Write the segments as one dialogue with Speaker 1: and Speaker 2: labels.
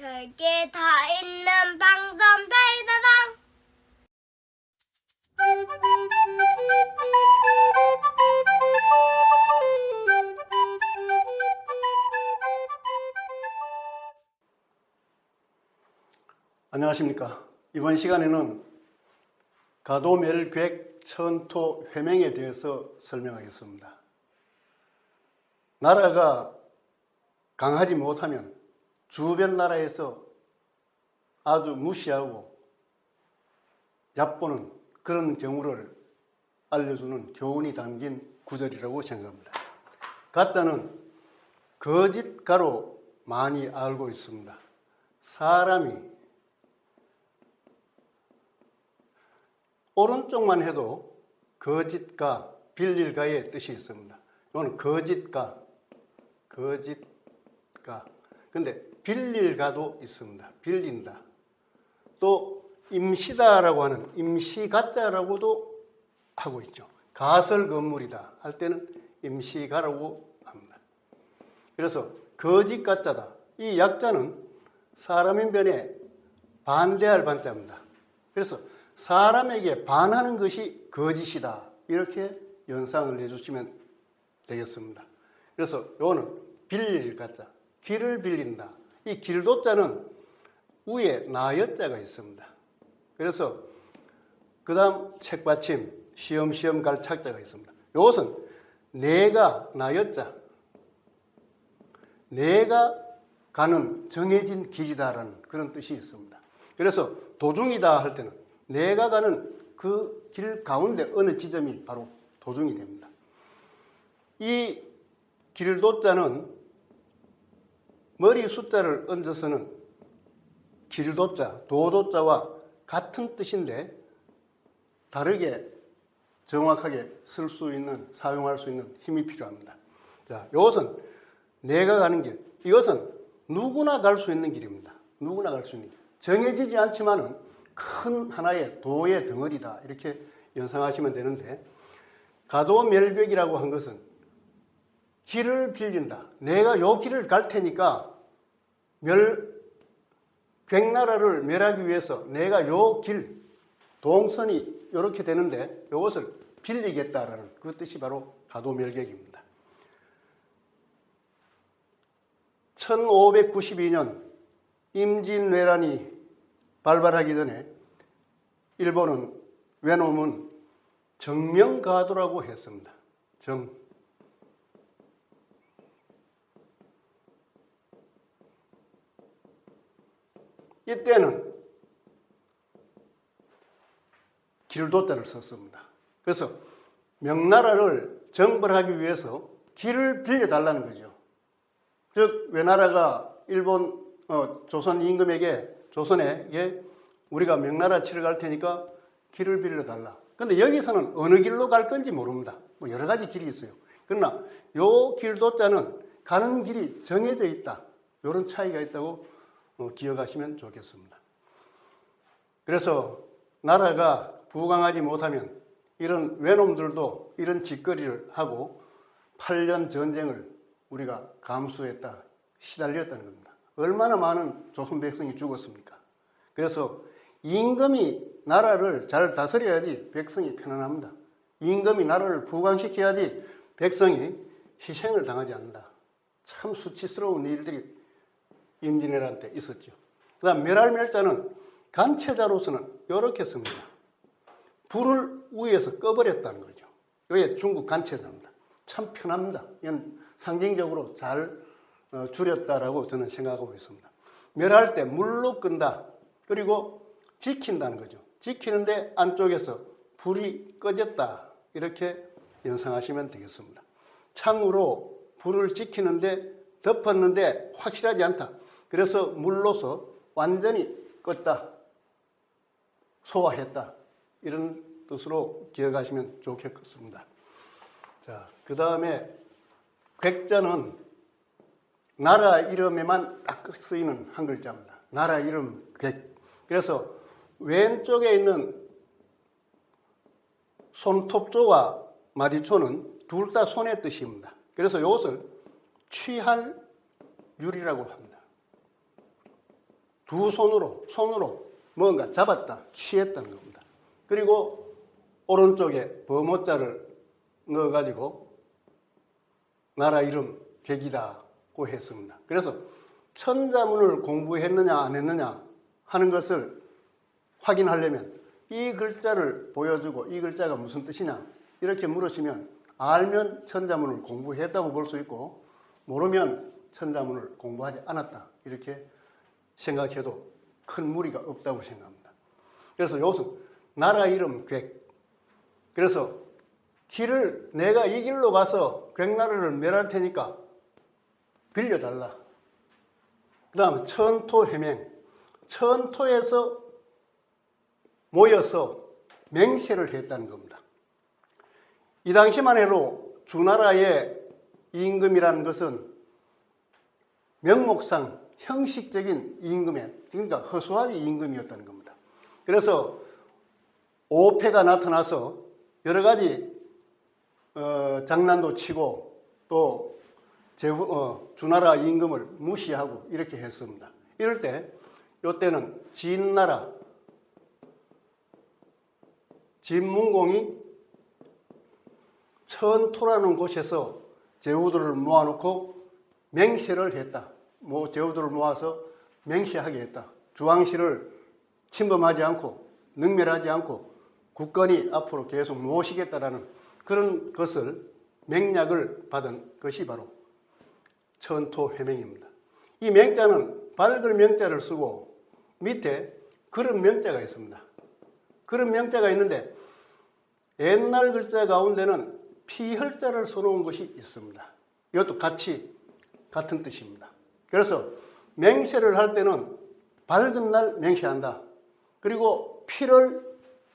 Speaker 1: 별게 다 있는 방송 페이더당.
Speaker 2: 안녕하십니까. 이번 시간에는 가도멸객 천토 회명에 대해서 설명하겠습니다. 나라가 강하지 못하면 주변 나라에서 아주 무시하고 얕보는 그런 경우를 알려주는 교훈이 담긴 구절이라고 생각합니다. 가짜는 거짓가로 많이 알고 있습니다. 사람이 오른쪽만 해도 거짓가, 빌릴가의 뜻이 있습니다. 이거는 거짓가. 근데 빌릴가도 있습니다. 빌린다. 또 임시다라고 하는 임시가짜라고도 하고 있죠. 가설 건물이다 할 때는 임시가라고 합니다. 그래서 거짓가짜다. 이 약자는 사람인 변에 반대할 반자입니다. 그래서 사람에게 반하는 것이 거짓이다. 이렇게 연상을 해주시면 되겠습니다. 그래서 이거는 빌릴 가짜, 길을 빌린다. 이 길도자는 위에 나여자가 있습니다. 그래서 그 다음 책받침, 시험시험 갈 착자가 있습니다. 이것은 내가 나여자, 내가 가는 정해진 길이다라는 그런 뜻이 있습니다. 그래서 도중이다 할 때는 내가 가는 그 길 가운데 어느 지점이 바로 도중이 됩니다. 이 길도자는 머리 숫자를 얹어서는 길도자, 도도자와 같은 뜻인데 다르게 정확하게 쓸 수 있는, 사용할 수 있는 힘이 필요합니다. 자, 이것은 내가 가는 길, 이것은 누구나 갈 수 있는 길입니다. 누구나 갈 수 있는 길. 정해지지 않지만은 큰 하나의 도의 덩어리다 이렇게 연상하시면 되는데, 가도멸객이라고 한 것은 길을 빌린다. 내가 요 길을 갈 테니까 객나라를 멸하기 위해서 내가 요 길, 동선이 이렇게 되는데 이것을 빌리겠다라는 그 뜻이 바로 가도멸객입니다. 1592년 임진왜란이 발발하기 전에 일본은 외놈은 정명가도라고 했습니다. 이때는 길도자를 썼습니다. 그래서 명나라를 정벌하기 위해서 길을 빌려달라는 거죠. 즉 외나라가 일본 조선 임금에게 조선에 우리가 명나라 치러 갈 테니까 길을 빌려달라. 그런데 여기서는 어느 길로 갈 건지 모릅니다. 뭐 여러 가지 길이 있어요. 그러나 요 길도자는 가는 길이 정해져 있다. 이런 차이가 있다고 기억하시면 좋겠습니다. 그래서 나라가 부강하지 못하면 이런 외놈들도 이런 짓거리를 하고 8년 전쟁을 우리가 감수했다, 시달렸다는 겁니다. 얼마나 많은 조선 백성이 죽었습니까? 그래서 임금이 나라를 잘 다스려야지 백성이 편안합니다. 임금이 나라를 부강시켜야지 백성이 희생을 당하지 않는다. 참 수치스러운 일들이 임진왜란 때 있었죠. 그 다음 멸할멸자는 간체자로서는 이렇게 씁니다. 불을 위에서 꺼버렸다는 거죠. 이게 중국 간체자입니다. 참 편합니다. 이건 상징적으로 잘 줄였다라고 저는 생각하고 있습니다. 멸할 때 물로 끈다. 그리고 지킨다는 거죠. 지키는데 안쪽에서 불이 꺼졌다. 이렇게 연상하시면 되겠습니다. 창으로 불을 지키는데 덮었는데 확실하지 않다. 그래서 물로서 완전히 껐다. 소화했다. 이런 뜻으로 기억하시면 좋겠습니다. 자, 그 다음에 객자는 나라 이름에만 딱 쓰이는 한 글자입니다. 나라 이름 객. 그래서 왼쪽에 있는 손톱조와 마디초는 둘 다 손의 뜻입니다. 그래서 이것을 취할 율이라고 합니다. 두 손으로 뭔가 잡았다, 취했다는 겁니다. 그리고 오른쪽에 범호자를 넣어가지고 나라 이름 객이다고 했습니다. 그래서 천자문을 공부했느냐 안 했느냐 하는 것을 확인하려면 이 글자를 보여주고 이 글자가 무슨 뜻이냐 이렇게 물으시면 알면 천자문을 공부했다고 볼 수 있고 모르면 천자문을 공부하지 않았다 이렇게 생각해도 큰 무리가 없다고 생각합니다. 그래서 이것은 나라 이름 객. 그래서 길을 내가 이 길로 가서 객나라를 멸할 테니까 빌려달라. 그 다음에 천토해맹. 천토에서 모여서 맹세를 했다는 겁니다. 이 당시만 해도 주나라의 임금이라는 것은 명목상 형식적인 임금에 그러니까 허수아비 임금이었다는 겁니다. 그래서 오패가 나타나서 여러 가지 장난도 치고 또 주나라 임금을 무시하고 이렇게 했습니다. 이럴 때 이때는 진나라 진문공이 천토라는 곳에서 제후들을 모아놓고 맹세를 했다. 제후들을 모아서 맹세하게 했다. 주왕실을 침범하지 않고 능멸하지 않고 굳건히 앞으로 계속 모시겠다라는 그런 것을 맹약을 받은 것이 바로 천토해맹입니다. 이 맹자는 밝을 명자를 쓰고 밑에 그런 명자가 있습니다. 그런 명자가 있는데 옛날 글자 가운데는 피혈자를 써놓은 것이 있습니다. 이것도 같은 뜻입니다. 그래서 맹세를 할 때는 밝은 날 맹세한다. 그리고 피를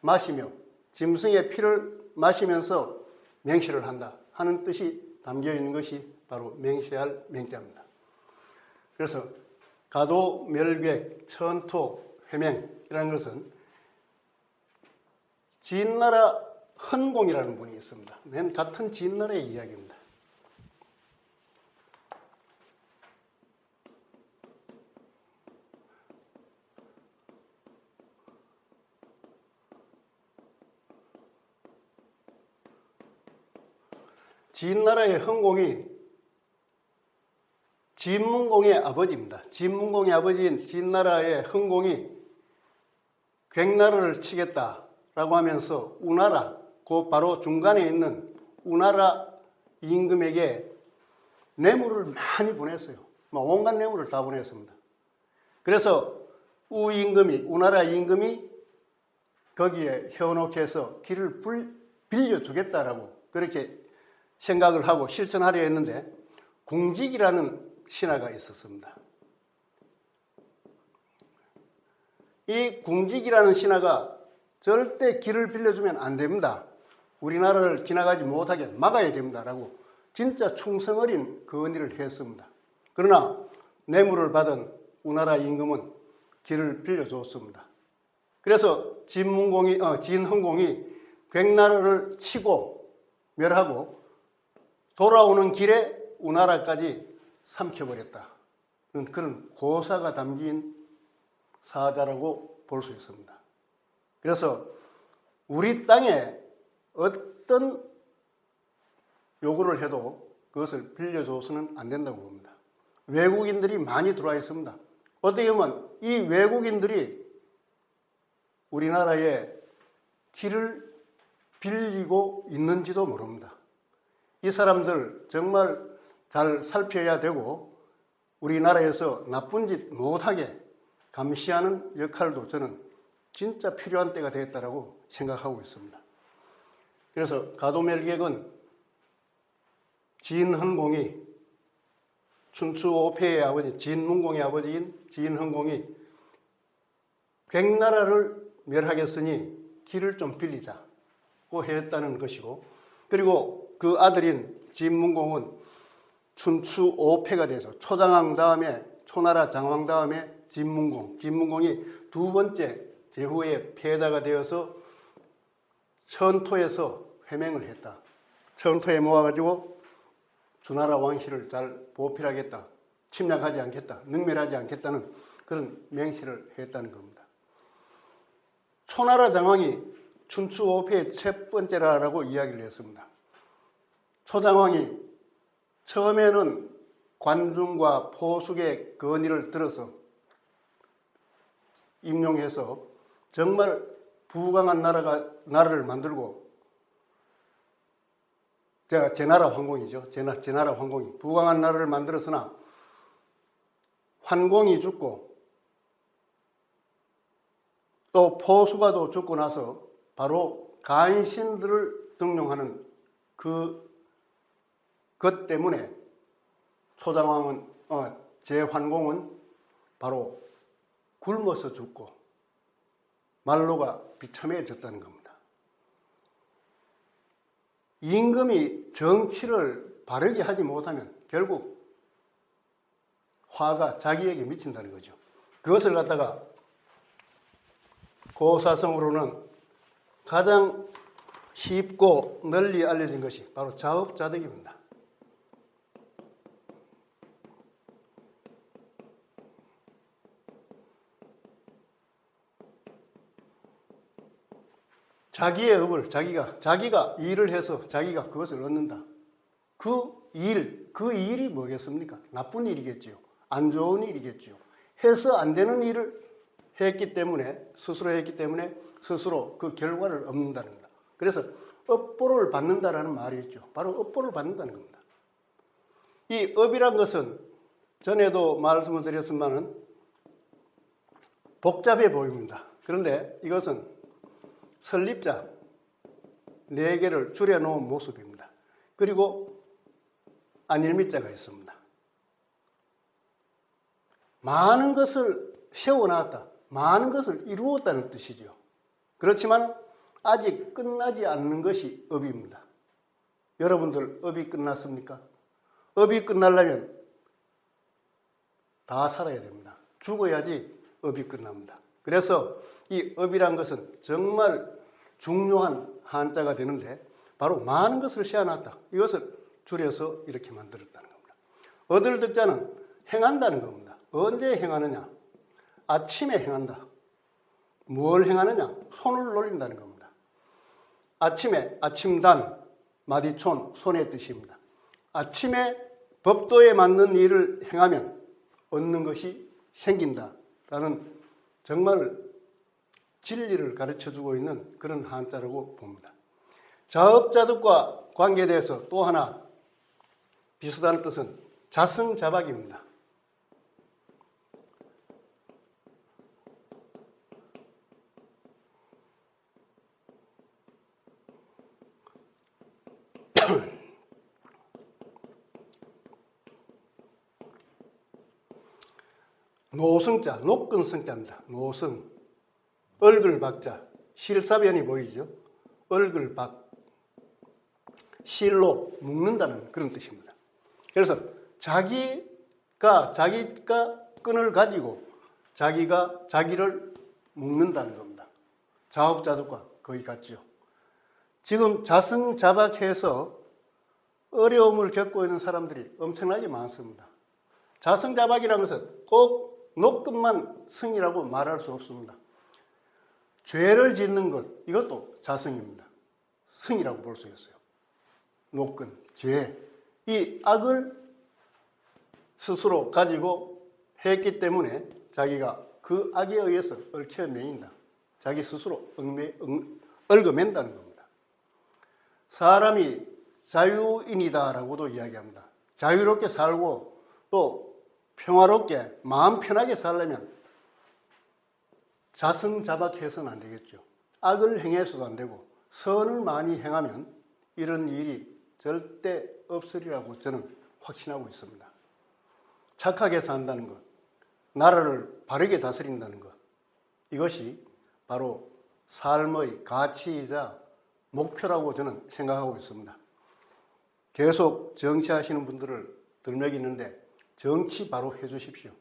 Speaker 2: 마시며 짐승의 피를 마시면서 맹세를 한다 하는 뜻이 담겨 있는 것이 바로 맹세할 맹자입니다. 그래서 가도, 멸객, 천토, 회맹이라는 것은 진나라 헌공이라는 분이 있습니다. 맨 같은 진나라의 이야기입니다. 진나라의 헌공이 진문공의 아버지입니다. 진문공의 아버지인 진나라의 헌공이 객나라를 치겠다라고 하면서 우나라, 그 바로 중간에 있는 우나라 임금에게 뇌물을 많이 보냈어요. 온갖 뇌물을 다 보냈습니다. 그래서 우나라 임금이 거기에 현혹해서 길을 빌려주겠다라고 그렇게 생각을 하고 실천하려 했는데 궁직이라는 신하가 있었습니다. 이 궁직이라는 신하가 절대 길을 빌려주면 안 됩니다. 우리나라를 지나가지 못하게 막아야 됩니다라고 진짜 충성 어린 건의를 했습니다. 그러나 뇌물을 받은 우나라 임금은 길을 빌려줬습니다. 그래서 진헌공이 객나라를 치고 멸하고 돌아오는 길에 우나라까지 삼켜버렸다. 그런 고사가 담긴 사자라고 볼 수 있습니다. 그래서 우리 땅에 어떤 요구를 해도 그것을 빌려줘서는 안 된다고 봅니다. 외국인들이 많이 들어와 있습니다. 어떻게 보면 이 외국인들이 우리나라에 길을 빌리고 있는지도 모릅니다. 이 사람들 정말 잘 살펴야 되고 우리나라에서 나쁜 짓 못하게 감시하는 역할도 저는 진짜 필요한 때가 되겠다고 생각하고 있습니다. 그래서 가도멜객은 진헌공이 춘추오패의 아버지 진문공의 아버지인 진헌공이 객나라를 멸하겠으니 길을 좀 빌리자고 했다는 것이고 그리고 그 아들인 진문공은 춘추오패가 돼서 초장왕 다음에 초나라 장왕 다음에 진문공이 두 번째 제후의 패자가 되어서 천토에서 회맹을 했다. 천토에 모아가지고 주나라 왕실을 잘 보필하겠다. 침략하지 않겠다, 능멸하지 않겠다는 그런 맹세를 했다는 겁니다. 초나라 장왕이 춘추5패의 첫 번째라고 이야기를 했습니다. 초장왕이 처음에는 관중과 포숙의 건의를 들어서 임용해서 정말 부강한 나라를 만들고, 제나라 황공이죠. 제나라 황공이 부강한 나라를 만들었으나 환공이 죽고 또 포수가도 죽고 나서 바로 간신들을 등용하는 그것 때문에 초장왕은 제환공은 바로 굶어서 죽고 말로가 비참해졌다는 겁니다. 임금이 정치를 바르게 하지 못하면 결국 화가 자기에게 미친다는 거죠. 그것을 갖다가 고사성으로는 가장 쉽고 널리 알려진 것이 바로 자업자득입니다. 자기의 업을 자기가 일을 해서 자기가 그것을 얻는다. 그 일이 뭐겠습니까? 나쁜 일이겠지요. 안 좋은 일이겠지요. 해서 안 되는 일을 스스로 했기 때문에 스스로 그 결과를 얻는다는 겁니다. 그래서 업보를 받는다라는 말이 있죠. 바로 업보를 받는다는 겁니다. 이 업이란 것은 전에도 말씀을 드렸지만은 복잡해 보입니다. 그런데 이것은 설립자 4개를 줄여놓은 모습입니다. 그리고 안일미자가 있습니다. 많은 것을 세워놨다, 많은 것을 이루었다는 뜻이죠. 그렇지만 아직 끝나지 않는 것이 업입니다. 여러분들 업이 끝났습니까? 업이 끝나려면 다 살아야 됩니다. 죽어야지 업이 끝납니다. 그래서 이 업이란 것은 정말 중요한 한자가 되는데 바로 많은 것을 세워놨다. 이것을 줄여서 이렇게 만들었다는 겁니다. 얻을 득자는 행한다는 겁니다. 언제 행하느냐? 아침에 행한다. 뭘 행하느냐? 손을 놀린다는 겁니다. 아침에 아침단, 마디촌, 손의 뜻입니다. 아침에 법도에 맞는 일을 행하면 얻는 것이 생긴다라는 정말 진리를 가르쳐주고 있는 그런 한자라고 봅니다. 자업자득과 관계돼서 또 하나 비슷한 뜻은 자승자박입니다. 노승자, 녹근 승자입니다. 노승, 얼굴 박자, 실사변이 보이죠? 얼굴 박, 실로 묶는다는 그런 뜻입니다. 그래서 자기가 끈을 가지고 자기가 자기를 묶는다는 겁니다. 자업자득과 거의 같죠. 지금 자승자박해서 어려움을 겪고 있는 사람들이 엄청나게 많습니다. 자승자박이라는 것은 꼭 녹근만 승이라고 말할 수 없습니다. 죄를 짓는 것, 이것도 자승입니다. 승이라고 볼 수 있어요. 녹근, 죄. 이 악을 스스로 가지고 했기 때문에 자기가 그 악에 의해서 얽혀매인다. 자기 스스로 얽어맨다는 겁니다. 사람이 자유인이다라고도 이야기합니다. 자유롭게 살고 또 평화롭게 마음 편하게 살려면 자승자박해서는 안 되겠죠. 악을 행해서도 안 되고 선을 많이 행하면 이런 일이 절대 없으리라고 저는 확신하고 있습니다. 착하게 산다는 것, 나라를 바르게 다스린다는 것, 이것이 바로 삶의 가치이자 목표라고 저는 생각하고 있습니다. 계속 정치하시는 분들을 들먹이는데 정치 바로 해주십시오.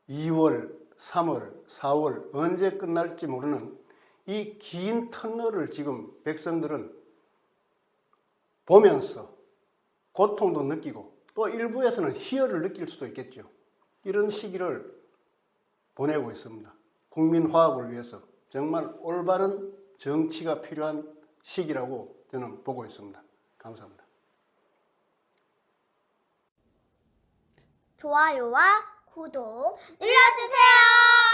Speaker 2: 2월, 3월, 4월 언제 끝날지 모르는 이 긴 터널을 지금 백성들은 보면서 고통도 느끼고 또 일부에서는 희열을 느낄 수도 있겠죠. 이런 시기를 보내고 있습니다. 국민 화합을 위해서 정말 올바른 정치가 필요한 시기라고 저는 보고 있습니다. 감사합니다.
Speaker 1: 좋아요와 구독 눌러주세요.